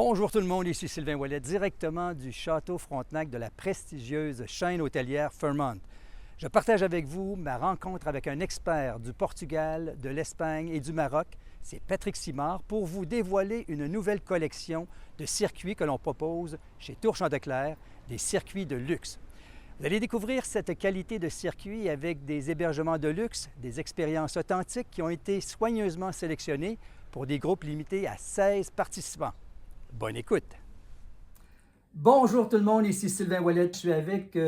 Bonjour tout le monde, ici Sylvain Ouellet, directement du Château Frontenac de la prestigieuse chaîne hôtelière Fairmont. Je partage avec vous ma rencontre avec un expert du Portugal, de l'Espagne et du Maroc. C'est Patrick Simard pour vous dévoiler une nouvelle collection de circuits que l'on propose chez Tour Chanteclair, des circuits de luxe. Vous allez découvrir cette qualité de circuit avec des hébergements de luxe, des expériences authentiques qui ont été soigneusement sélectionnées pour des groupes limités à 16 participants. Bonne écoute! Bonjour tout le monde, ici Sylvain Ouellet. Je suis avec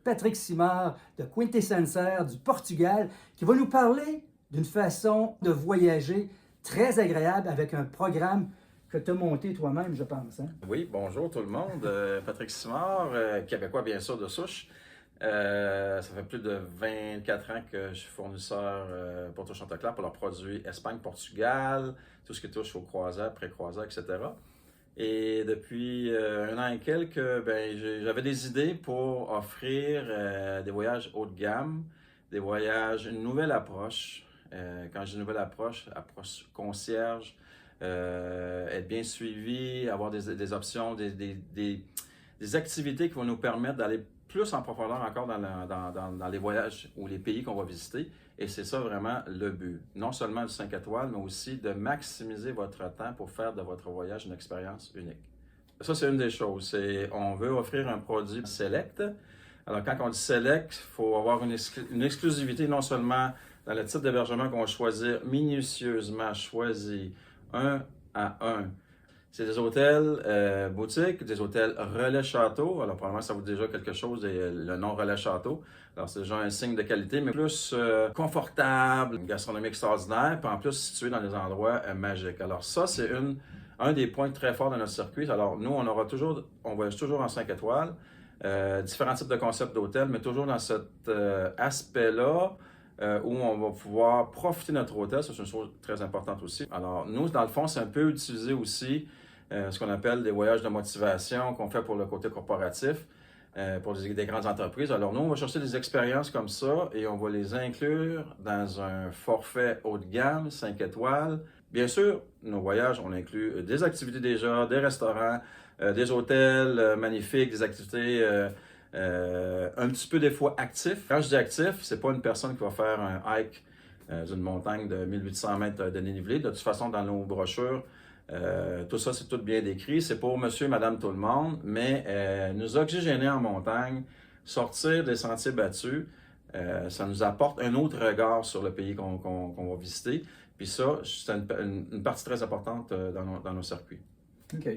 Patrick Simard de Quintessencer du Portugal qui va nous parler d'une façon de voyager très agréable avec un programme que tu as monté toi-même, je pense. Hein? Oui, bonjour tout le monde. Patrick Simard, québécois bien sûr de souche. Ça fait plus de 24 ans que je suis fournisseur pour Tour Chanteclair pour leurs produits Espagne, Portugal, tout ce qui touche aux croisières, pré-croisières, etc. Et depuis un an et quelques, j'avais des idées pour offrir des voyages haut de gamme, des voyages, une nouvelle approche. Quand je dis nouvelle approche concierge, être bien suivi, avoir des options, des activités qui vont nous permettre d'aller plus en profondeur encore dans les voyages ou les pays qu'on va visiter. Et c'est ça vraiment le but. Non seulement du 5 étoiles, mais aussi de maximiser votre temps pour faire de votre voyage une expérience unique. Ça, c'est une des choses. On veut offrir un produit select. Alors, quand on dit select, il faut avoir une exclusivité non seulement dans le type d'hébergement qu'on va choisir, minutieusement choisi, un à un. C'est des hôtels boutiques, des hôtels relais château. Alors, probablement, ça vous dit déjà quelque chose, le nom relais château. Alors, c'est déjà un signe de qualité, mais plus confortable, une gastronomie extraordinaire, puis en plus situé dans des endroits magiques. Alors, ça, c'est un des points très forts de notre circuit. Alors, nous, on voyage toujours en 5 étoiles, différents types de concepts d'hôtels, mais toujours dans cet aspect-là. Où on va pouvoir profiter de notre hôtel, ça c'est une chose très importante aussi. Alors nous, dans le fond, c'est un peu utiliser aussi ce qu'on appelle des voyages de motivation qu'on fait pour le côté corporatif, pour des grandes entreprises. Alors nous, on va chercher des expériences comme ça et on va les inclure dans un forfait haut de gamme, 5 étoiles. Bien sûr, nos voyages, on inclut des activités déjà, des restaurants, des hôtels magnifiques, des activités un petit peu des fois actif. Quand je dis actif, c'est pas une personne qui va faire un hike d'une montagne de 1800 mètres de dénivelé. De toute façon, dans nos brochures, tout ça, c'est tout bien décrit. C'est pour monsieur, madame, tout le monde, mais nous oxygéner en montagne, sortir des sentiers battus, ça nous apporte un autre regard sur le pays qu'on va visiter. Puis ça, c'est une partie très importante dans nos circuits. OK.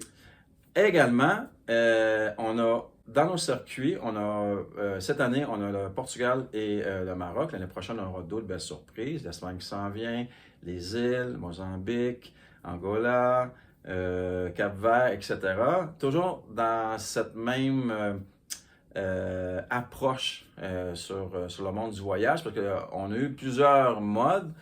Également, dans nos circuits, cette année, on a le Portugal et le Maroc. L'année prochaine, on aura d'autres belles surprises. L'Espagne qui s'en vient, les îles, Mozambique, Angola, Cap-Vert, etc. Toujours dans cette même approche sur le monde du voyage, parce qu'on a eu plusieurs modes.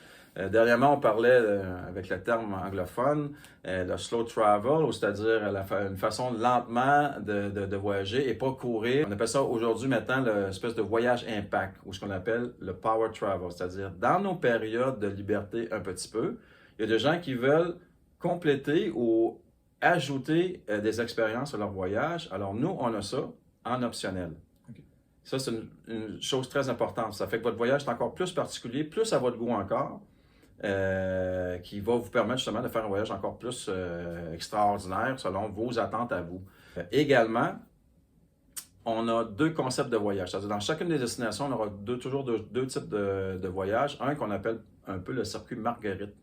Dernièrement, on parlait, avec le terme anglophone, le slow travel, c'est-à-dire une façon lentement de voyager et pas courir. On appelle ça aujourd'hui maintenant l'espèce de voyage impact, ou ce qu'on appelle le power travel, c'est-à-dire dans nos périodes de liberté un petit peu, il y a des gens qui veulent compléter ou ajouter des expériences à leur voyage. Alors nous, on a ça en optionnel. Okay. Ça, c'est une chose très importante. Ça fait que votre voyage est encore plus particulier, plus à votre goût encore. Qui va vous permettre justement de faire un voyage encore plus extraordinaire selon vos attentes à vous. Également, on a deux concepts de voyage. C'est-à-dire dans chacune des destinations, on aura toujours deux types de voyages. Un qu'on appelle un peu le circuit Marguerite.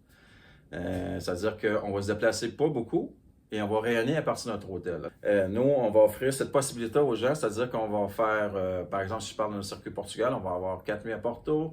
C'est-à-dire qu'on va se déplacer pas beaucoup et on va rayonner à partir de notre hôtel. Nous, on va offrir cette possibilité aux gens, c'est-à-dire qu'on va faire, par exemple, si je parle d'un circuit Portugal, on va avoir 4 nuits à Porto,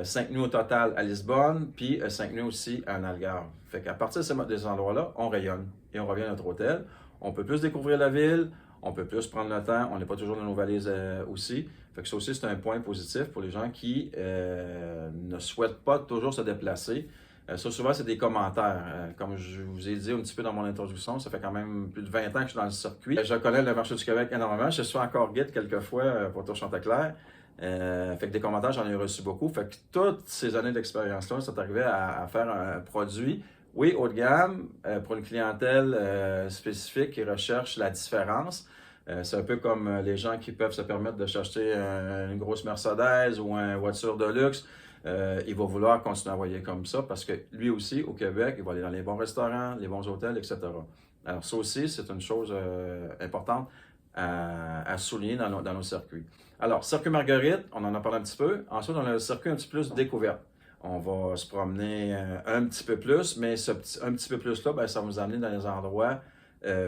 5 nuits au total à Lisbonne, puis 5 nuits aussi en Algarve. Fait qu'à partir de ces endroits-là, on rayonne et on revient à notre hôtel. On peut plus découvrir la ville, on peut plus prendre le temps, on n'est pas toujours dans nos valises aussi. Fait que ça aussi, c'est un point positif pour les gens qui ne souhaitent pas toujours se déplacer. Ça, souvent, c'est des commentaires. Comme je vous ai dit un petit peu dans mon introduction, ça fait quand même plus de 20 ans que je suis dans le circuit. Je connais le marché du Québec énormément. Je suis encore guide quelquefois pour Tour Chanteclair. Fait que des commentaires, j'en ai reçu beaucoup. Fait que toutes ces années d'expérience-là, c'est arrivé à faire un produit Oui, haut de gamme, pour une clientèle spécifique qui recherche la différence. C'est un peu comme les gens qui peuvent se permettre de s'acheter une grosse Mercedes ou une voiture de luxe. Il va vouloir continuer à voyager comme ça parce que lui aussi, au Québec, il va aller dans les bons restaurants, les bons hôtels, etc. Alors ça aussi, c'est une chose importante à souligner dans nos circuits. Alors, circuit Marguerite, on en a parlé un petit peu. Ensuite, on a le circuit un petit peu plus découverte. On va se promener un petit peu plus, mais un petit peu plus là, ben, ça va nous amener dans des endroits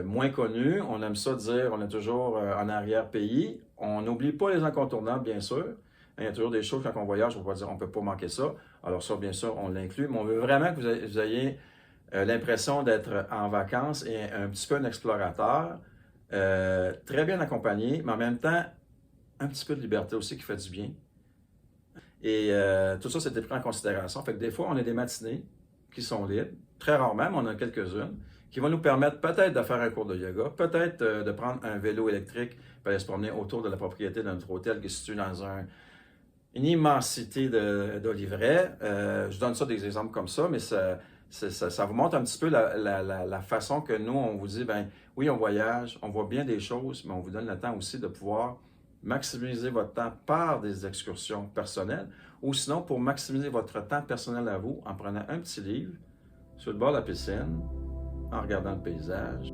moins connus. On aime ça dire, on est toujours en arrière-pays. On n'oublie pas les incontournables, bien sûr. Il y a toujours des choses quand on voyage, on va dire on ne peut pas manquer ça. Alors ça, bien sûr, on l'inclut, mais on veut vraiment que vous ayez l'impression d'être en vacances et un petit peu un explorateur, très bien accompagné, mais en même temps, un petit peu de liberté aussi qui fait du bien. Et tout ça, c'était pris en considération. Fait que des fois, on a des matinées qui sont libres, très rarement, mais on en a quelques-unes, qui vont nous permettre peut-être de faire un cours de yoga, peut-être de prendre un vélo électrique pour aller se promener autour de la propriété de notre hôtel qui est situé dans une immensité d'olivrets. Je donne ça des exemples comme ça, mais ça vous montre un petit peu la façon que nous, on vous dit, ben oui, on voyage, on voit bien des choses, mais on vous donne le temps aussi de pouvoir maximiser votre temps par des excursions personnelles ou sinon pour maximiser votre temps personnel à vous en prenant un petit livre sur le bord de la piscine, en regardant le paysage.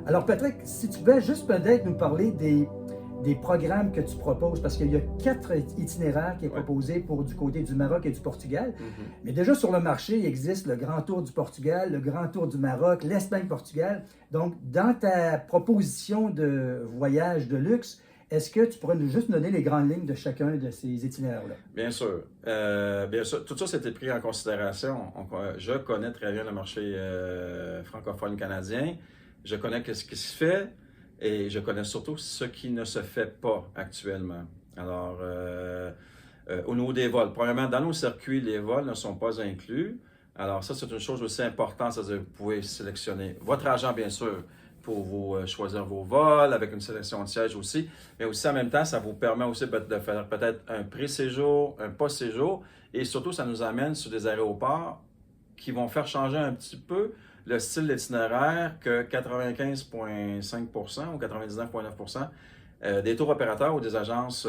Alors, Patrick, si tu peux juste peut-être nous parler des programmes que tu proposes, parce qu'il y a 4 itinéraires qui est proposé pour du côté du Maroc et du Portugal. Mais déjà sur le marché, il existe le Grand Tour du Portugal, le Grand Tour du Maroc, l'Espagne-Portugal. Donc, dans ta proposition de voyage de luxe, est-ce que tu pourrais juste nous donner les grandes lignes de chacun de ces itinéraires-là? Bien sûr. Bien sûr. Tout ça, c'était pris en considération. Je connais très bien le marché francophone canadien. Je connais ce qui se fait et je connais surtout ce qui ne se fait pas actuellement. Alors, au niveau des vols, premièrement, dans nos circuits, les vols ne sont pas inclus. Alors, ça, c'est une chose aussi importante, c'est-à-dire que vous pouvez sélectionner votre agent, bien sûr, pour vous choisir vos vols, avec une sélection de sièges aussi. Mais aussi, en même temps, ça vous permet aussi de faire peut-être un pré-séjour, un post-séjour. Et surtout, ça nous amène sur des aéroports qui vont faire changer un petit peu le style d'itinéraire que 95,5% ou 99,9% des tours opérateurs ou des agences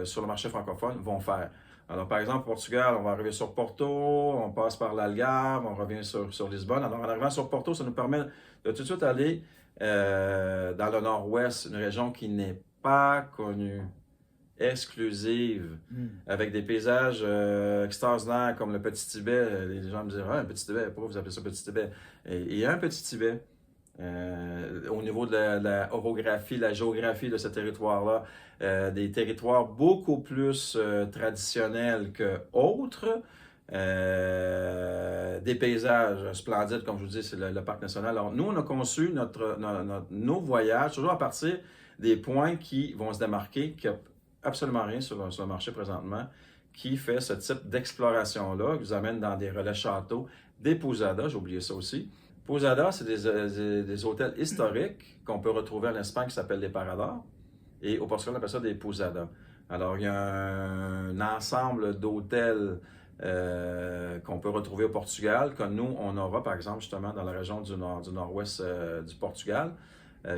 sur le marché francophone vont faire. Alors, par exemple, au Portugal, on va arriver sur Porto, on passe par l'Algarve, on revient sur Lisbonne. Alors, en arrivant sur Porto, ça nous permet de tout de suite aller dans le nord-ouest, une région qui n'est pas connue, exclusive, avec des paysages extraordinaires comme le Petit Tibet. Les gens me disent, ah, un Petit Tibet, pourquoi vous appelez ça Petit Tibet? Et il y a un Petit Tibet. Au niveau de la orographie, la géographie de ce territoire-là, des territoires beaucoup plus traditionnels que autres, des paysages splendides, comme je vous dis, c'est le parc national. Alors, nous, on a conçu nos voyages toujours à partir des points qui vont se démarquer, qui n'ont absolument rien sur le marché présentement, qui fait ce type d'exploration-là, qui vous amène dans des relais châteaux, des pousadas, j'ai oublié ça aussi. Pousadas, c'est des hôtels historiques qu'on peut retrouver en Espagne qui s'appellent des paradors. Et au Portugal, on appelle ça des pousadas. Alors, il y a un ensemble d'hôtels qu'on peut retrouver au Portugal, que nous, on aura, par exemple, justement, dans la région du nord-ouest du Portugal,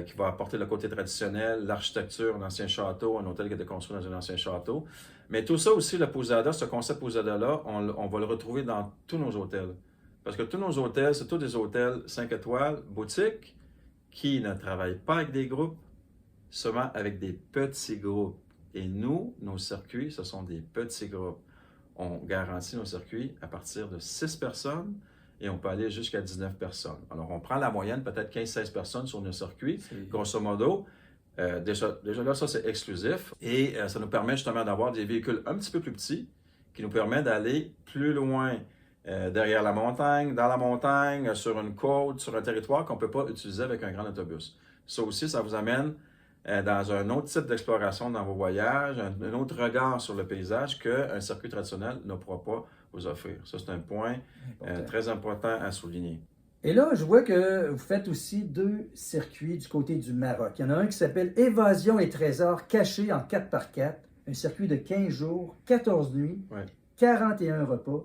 qui va apporter le côté traditionnel, l'architecture, un ancien château, un hôtel qui a été construit dans un ancien château. Mais tout ça aussi, le pousada, ce concept pousada-là, on va le retrouver dans tous nos hôtels. Parce que tous nos hôtels, c'est tous des hôtels 5 étoiles, boutiques, qui ne travaillent pas avec des groupes, seulement avec des petits groupes. Et nous, nos circuits, ce sont des petits groupes. On garantit nos circuits à partir de 6 personnes et on peut aller jusqu'à 19 personnes. Alors, on prend la moyenne, peut-être 15-16 personnes sur nos circuits, grosso modo. Déjà là, ça, c'est exclusif. Et ça nous permet justement d'avoir des véhicules un petit peu plus petits qui nous permettent d'aller plus loin derrière la montagne, dans la montagne, sur une côte, sur un territoire qu'on ne peut pas utiliser avec un grand autobus. Ça aussi, ça vous amène dans un autre type d'exploration dans vos voyages, un autre regard sur le paysage qu'un circuit traditionnel ne pourra pas vous offrir. Ça, c'est un point très important à souligner. Et là, je vois que vous faites aussi 2 circuits du côté du Maroc. Il y en a un qui s'appelle Évasion et trésors cachés en 4x4, un circuit de 15 jours, 14 nuits, 41 repas.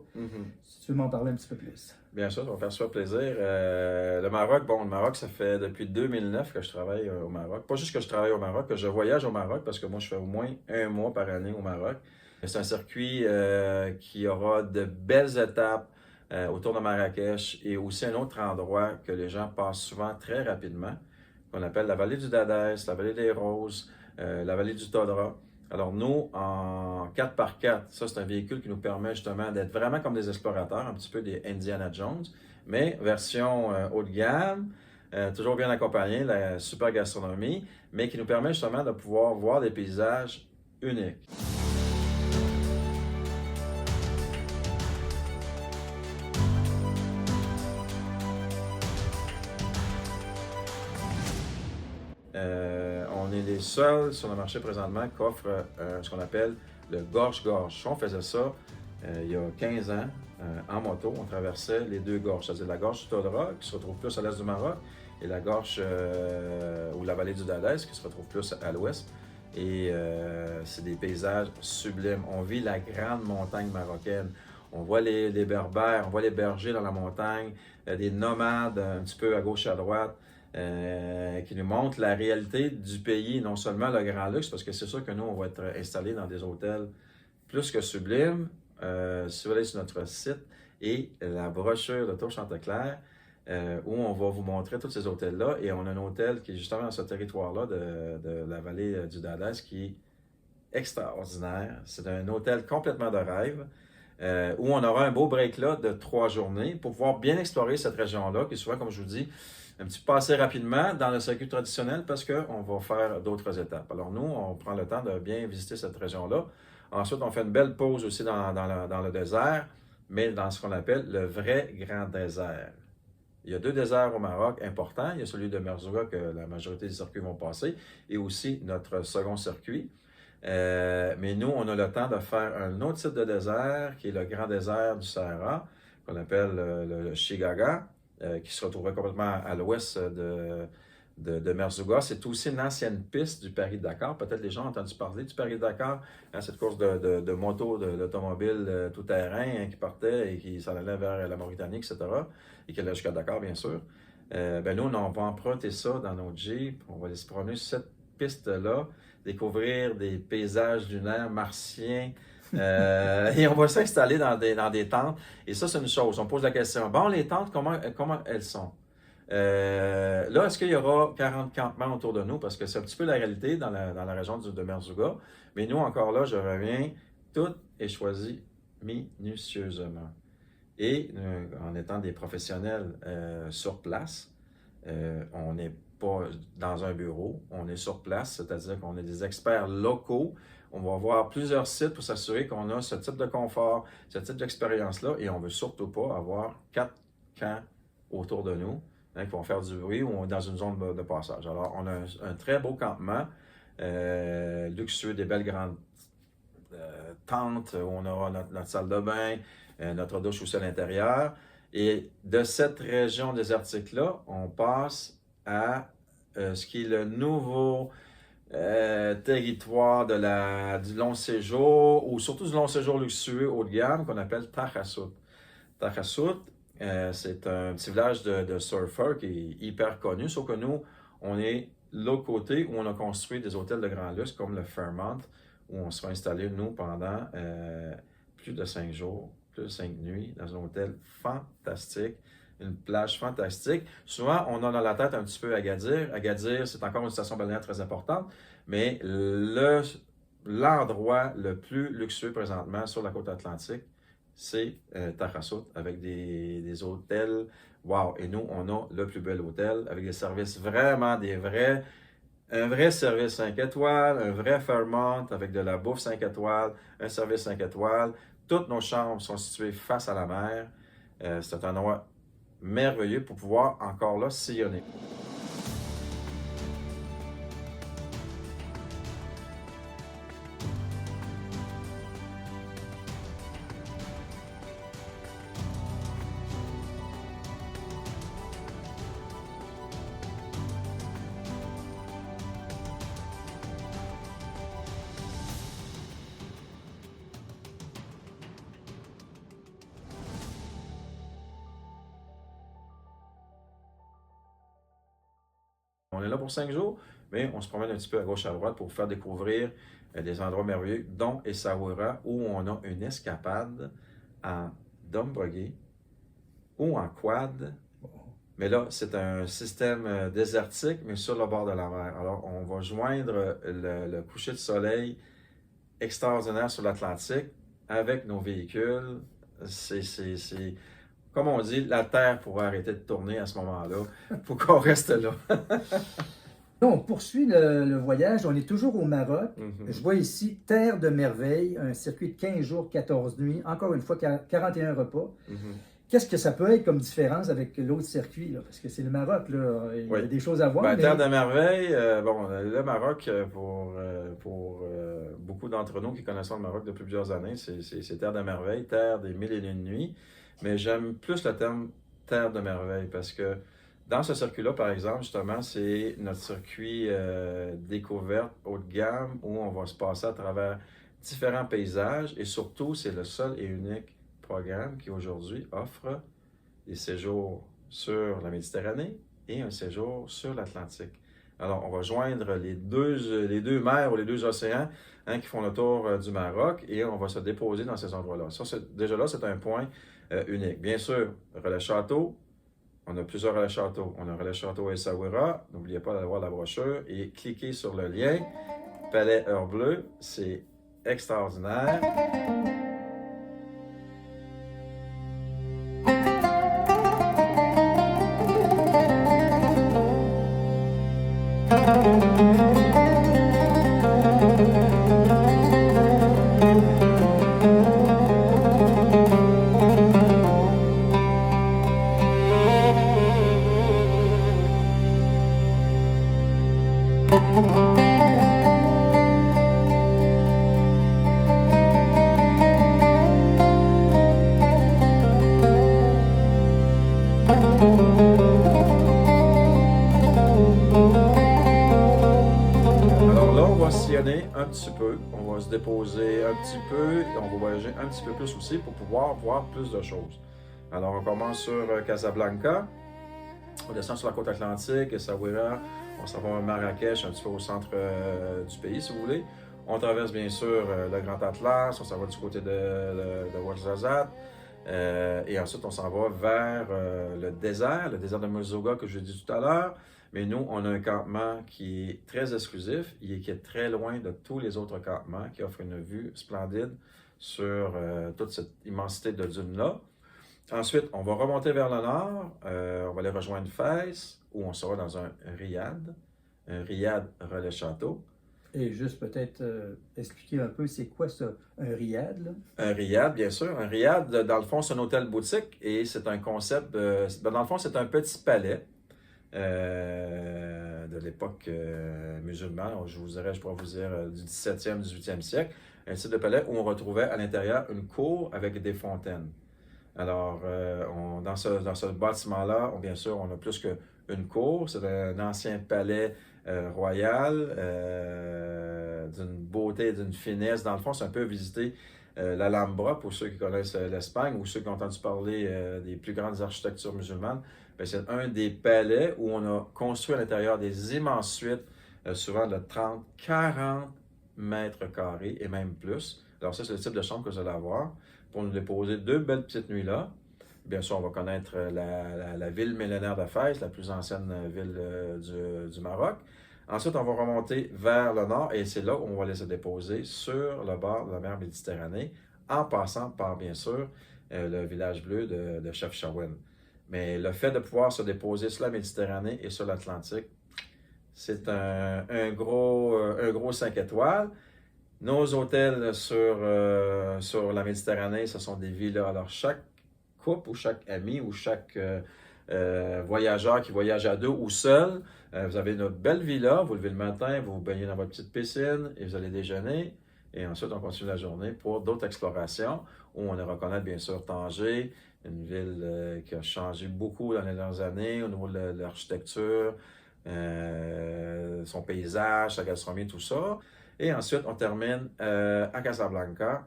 Si tu veux m'en parler un petit peu plus. Bien sûr, ça va faire super plaisir. Le Maroc, ça fait depuis 2009 que je travaille au Maroc. Pas juste que je travaille au Maroc, que je voyage au Maroc, parce que moi, je fais au moins un mois par année au Maroc. C'est un circuit qui aura de belles étapes autour de Marrakech et aussi un autre endroit que les gens passent souvent très rapidement, qu'on appelle la vallée du Dadès, la vallée des Roses, la vallée du Todra. Alors nous, en 4x4, ça c'est un véhicule qui nous permet justement d'être vraiment comme des explorateurs, un petit peu des Indiana Jones, mais version haut de gamme, toujours bien accompagné, la super gastronomie, mais qui nous permet justement de pouvoir voir des paysages uniques. On est les seuls sur le marché présentement qui offrent ce qu'on appelle le gorge-gorge. On faisait ça il y a 15 ans en moto. On traversait les 2 gorges, c'est-à-dire la gorge du Todra qui se retrouve plus à l'est du Maroc et la gorge ou la vallée du Dadès qui se retrouve plus à l'ouest. Et c'est des paysages sublimes. On vit la grande montagne marocaine. On voit les berbères, on voit les bergers dans la montagne, des nomades un petit peu à gauche et à droite. Qui nous montre la réalité du pays, non seulement le grand luxe, parce que c'est sûr que nous, on va être installés dans des hôtels plus que sublimes. Si vous allez sur notre site et la brochure de Tour Chanteclair, où on va vous montrer tous ces hôtels-là, et on a un hôtel qui est justement dans ce territoire-là de la vallée du Dadès qui est extraordinaire. C'est un hôtel complètement de rêve. Où on aura un beau break là de 3 journées pour pouvoir bien explorer cette région-là, qui est souvent, comme je vous dis, un petit peu passé rapidement dans le circuit traditionnel parce qu'on va faire d'autres étapes. Alors nous, on prend le temps de bien visiter cette région-là. Ensuite, on fait une belle pause aussi dans le désert, mais dans ce qu'on appelle le vrai grand désert. Il y a 2 déserts au Maroc importants. Il y a celui de Merzouga que la majorité des circuits vont passer et aussi notre second circuit. Mais nous, on a le temps de faire un autre type de désert qui est le grand désert du Sahara, qu'on appelle le Chigaga. Qui se retrouverait complètement à l'ouest de Merzouga. C'est aussi une ancienne piste du Paris-Dakar. Peut-être les gens ont entendu parler du Paris-Dakar, cette course de moto, d'automobile tout-terrain qui partait et qui s'en allait vers la Mauritanie, etc. Et qui allait jusqu'à Dakar, bien sûr. Nous, on va emprunter ça dans nos Jeeps. On va aller se promener sur cette piste-là, découvrir des paysages lunaires martiens. Et on va s'installer dans des tentes. Et ça, c'est une chose. On pose la question. Bon, les tentes, comment elles sont? Là, est-ce qu'il y aura 40 campements autour de nous? Parce que c'est un petit peu la réalité dans la région de Merzouga. Mais nous, encore là, je reviens, tout est choisi minutieusement. Et en étant des professionnels sur place, on n'est pas dans un bureau, on est sur place, c'est-à-dire qu'on est des experts locaux. On va voir plusieurs sites pour s'assurer qu'on a ce type de confort, ce type d'expérience-là, et on ne veut surtout pas avoir 4 camps autour de nous qui vont faire du bruit ou dans une zone de passage. Alors, on a un très beau campement, luxueux, des belles grandes tentes où on aura notre salle de bain, notre douche aussi à l'intérieur. Et de cette région désertique-là, on passe à ce qui est le nouveau territoire du long séjour, ou surtout du long séjour luxueux haut de gamme qu'on appelle Tahassout. Tahassout, c'est un petit village de surfeurs qui est hyper connu, sauf que nous, on est l'autre côté où on a construit des hôtels de grand luxe comme le Fairmont, où on sera installé, nous, pendant plus de 5 jours, plus de 5 nuits, dans un hôtel fantastique, une plage fantastique. Souvent, on a dans la tête un petit peu Agadir. Agadir, c'est encore une station balnéaire très importante, mais l'endroit le plus luxueux présentement sur la côte atlantique, c'est Tahassout, avec des hôtels. Wow! Et nous, on a le plus bel hôtel, avec des services vraiment un vrai service 5 étoiles, un vrai Fairmont avec de la bouffe 5 étoiles, un service 5 étoiles. Toutes nos chambres sont situées face à la mer. C'est un endroit merveilleux pour pouvoir encore là sillonner. On est là pour 5 jours, mais on se promène un petit peu à gauche à droite pour vous faire découvrir des endroits merveilleux, dont Essaouira, où on a une escapade en dumb buggy ou en quad. Mais là, c'est un système désertique, mais sur le bord de la mer. Alors, on va joindre le coucher de soleil extraordinaire sur l'Atlantique avec nos véhicules. C'est, comme on dit, la Terre pourrait arrêter de tourner à ce moment-là. Il faut qu'on reste là. On poursuit le voyage. On est toujours au Maroc. Je vois ici Terre de merveille, un circuit de 15 jours, 14 nuits. Encore une fois, 41 repas. Qu'est-ce que ça peut être comme différence avec l'autre circuit, là? Parce que c'est le Maroc, là. Il y a des choses à voir. Ben, Terre de merveille, bon, le Maroc, pour beaucoup d'entre nous qui connaissent le Maroc depuis plusieurs années, c'est Terre de merveille, Terre des mille et une nuits. Mais j'aime plus le terme Terre de merveille parce que dans ce circuit-là, par exemple, justement, c'est notre circuit découverte haut de gamme où on va se passer à travers différents paysages et surtout, c'est le seul et unique programme qui aujourd'hui offre des séjours sur la Méditerranée et un séjour sur l'Atlantique. Alors, on va joindre les deux mers ou les deux océans qui font le tour du Maroc et on va se déposer dans ces endroits-là. Ça, déjà là, c'est un point unique. Bien sûr, relais château, on a plusieurs relais châteaux. On a un relais château Essaouira, n'oubliez pas d'avoir la brochure et cliquez sur le lien. Palais Heure Bleue, c'est extraordinaire. Sillonner un petit peu, on va se déposer un petit peu et on va voyager un petit peu plus aussi pour pouvoir voir plus de choses. Alors on commence sur Casablanca, on descend sur la côte atlantique, Essaouira, on s'en va à Marrakech, un petit peu au centre du pays si vous voulez. On traverse bien sûr le Grand Atlas, on s'en va du côté de Ouarzazate et ensuite on s'en va vers le désert de Merzouga que je dis tout à l'heure. Mais nous, on a un campement qui est très exclusif et qui est très loin de tous les autres campements, qui offre une vue splendide sur toute cette immensité de dunes-là. Ensuite, on va remonter vers le nord, on va aller rejoindre Fès, où on sera dans un riad relais château. Et juste peut-être expliquer un peu, c'est quoi ça, un riad? Là? Un riad, bien sûr. Un riad, dans le fond, c'est un hôtel boutique et c'est un concept, dans le fond, c'est un petit palais. De l'époque musulmane, je pourrais vous dire du 17e, 18e siècle, un type de palais où on retrouvait à l'intérieur une cour avec des fontaines. Alors, dans ce bâtiment-là, bien sûr, on a plus qu'une cour, c'est un ancien palais royal, d'une beauté et d'une finesse. Dans le fond, c'est un peu visiter l'Alhambra, pour ceux qui connaissent l'Espagne ou ceux qui ont entendu parler des plus grandes architectures musulmanes. C'est un des palais où on a construit à l'intérieur des immenses suites, souvent de 30, 40 mètres carrés et même plus. Alors ça, c'est le type de chambre que vous allez avoir pour nous déposer 2 belles petites nuits là. Bien sûr, on va connaître la ville millénaire de Fès, la plus ancienne ville du Maroc. Ensuite, on va remonter vers le nord et c'est là où on va aller se déposer sur le bord de la mer Méditerranée, en passant par, bien sûr, le village bleu de Chefchaouen. Mais le fait de pouvoir se déposer sur la Méditerranée et sur l'Atlantique, c'est un gros 5 étoiles. Nos hôtels sur la Méditerranée, ce sont des villas. Alors, chaque couple ou chaque ami ou chaque voyageur qui voyage à deux ou seul. Vous avez une belle villa, vous levez le matin, vous vous baignez dans votre petite piscine et vous allez déjeuner. Et ensuite, on continue la journée pour d'autres explorations où on ira reconnaître bien sûr Tanger, une ville qui a changé beaucoup dans les dernières années au niveau de l'architecture, son paysage, sa gastronomie, tout ça. Et ensuite, on termine à Casablanca,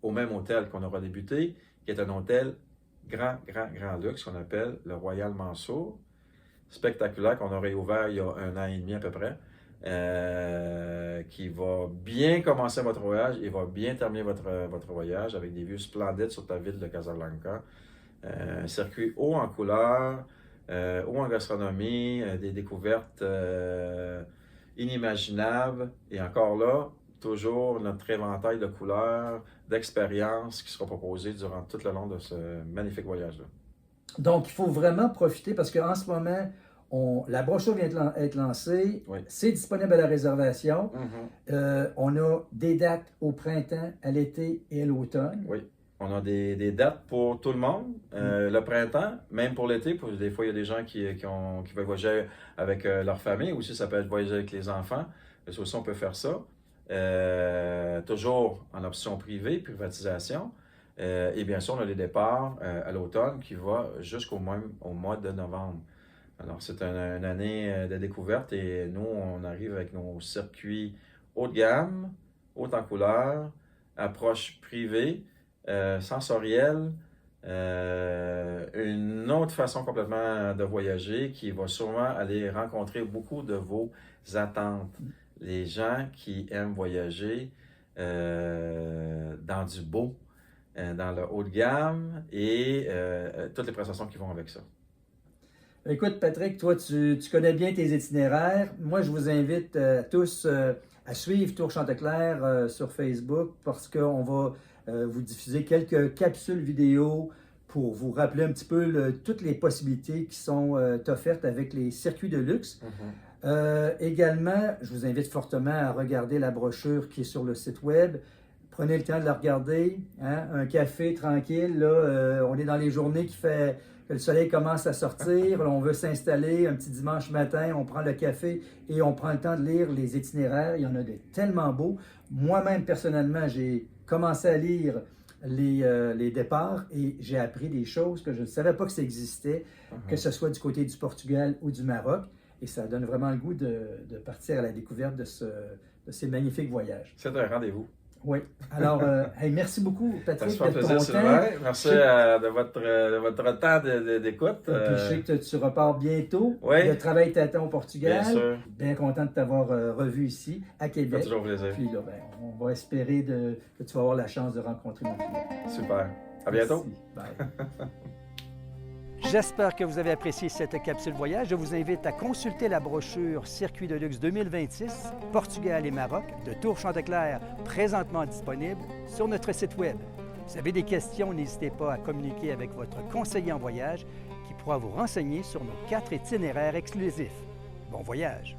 au même hôtel qu'on aura débuté, qui est un hôtel grand luxe qu'on appelle le Royal Mansour. Spectaculaire qu'on aurait ouvert il y a 1 an et demi à peu près. Qui va bien commencer votre voyage et va bien terminer votre voyage avec des vues splendides sur ta ville de Casablanca. Un circuit haut en couleurs, haut en gastronomie, des découvertes inimaginables. Et encore là, toujours notre éventail de couleurs, d'expériences qui sera proposé durant tout le long de ce magnifique voyage-là. Donc, il faut vraiment profiter parce qu'en ce moment, la brochure vient d'être lancée. Oui. C'est disponible à la réservation. Mm-hmm. On a des dates au printemps, à l'été et à l'automne. Oui. On a des dates pour tout le monde. Le printemps, même pour l'été. Des fois, il y a des gens qui veulent voyager avec leur famille. Aussi, ça peut être voyager avec les enfants. Ça aussi, on peut faire ça. Toujours en option privée, privatisation. Et bien sûr, on a les départs à l'automne qui va jusqu'au mois de novembre. Alors, c'est une année de découverte et nous, on arrive avec nos circuits haut de gamme, haut en couleur, approche privée, sensorielle, une autre façon complètement de voyager qui va sûrement aller rencontrer beaucoup de vos attentes. Les gens qui aiment voyager dans du beau, dans le haut de gamme et toutes les prestations qui vont avec ça. Écoute, Patrick, toi, tu connais bien tes itinéraires. Moi, je vous invite tous à suivre Tour Chanteclair sur Facebook parce qu'on va vous diffuser quelques capsules vidéo pour vous rappeler un petit peu toutes les possibilités qui sont offertes avec les circuits de luxe. Mm-hmm. Également, je vous invite fortement à regarder la brochure qui est sur le site web. Prenez le temps de la regarder. Hein? Un café tranquille. Là, on est dans les journées que le soleil commence à sortir. Là, on veut s'installer un petit dimanche matin. On prend le café et on prend le temps de lire les itinéraires. Il y en a tellement beaux. Moi-même, personnellement, j'ai commencé à lire les départs et j'ai appris des choses que je ne savais pas que ça existait, que ce soit du côté du Portugal ou du Maroc. Et ça donne vraiment le goût de partir à la découverte de ces magnifiques voyages. C'est un rendez-vous. Oui. Alors, hey, merci beaucoup, Patrick, de ton temps. Merci de votre temps d'écoute. Puis je sais que tu repars bientôt. Oui. Le travail t'attend au Portugal. Bien sûr. Bien content de t'avoir revu ici, à Québec. Ça fait toujours plaisir. Puis là, on va espérer que tu vas avoir la chance de rencontrer mon client. Super. À bientôt. Merci. Bye. J'espère que vous avez apprécié cette capsule voyage. Je vous invite à consulter la brochure Circuit de luxe 2026, Portugal et Maroc de Tour Chanteclair, présentement disponible sur notre site web. Si vous avez des questions, n'hésitez pas à communiquer avec votre conseiller en voyage qui pourra vous renseigner sur nos 4 itinéraires exclusifs. Bon voyage!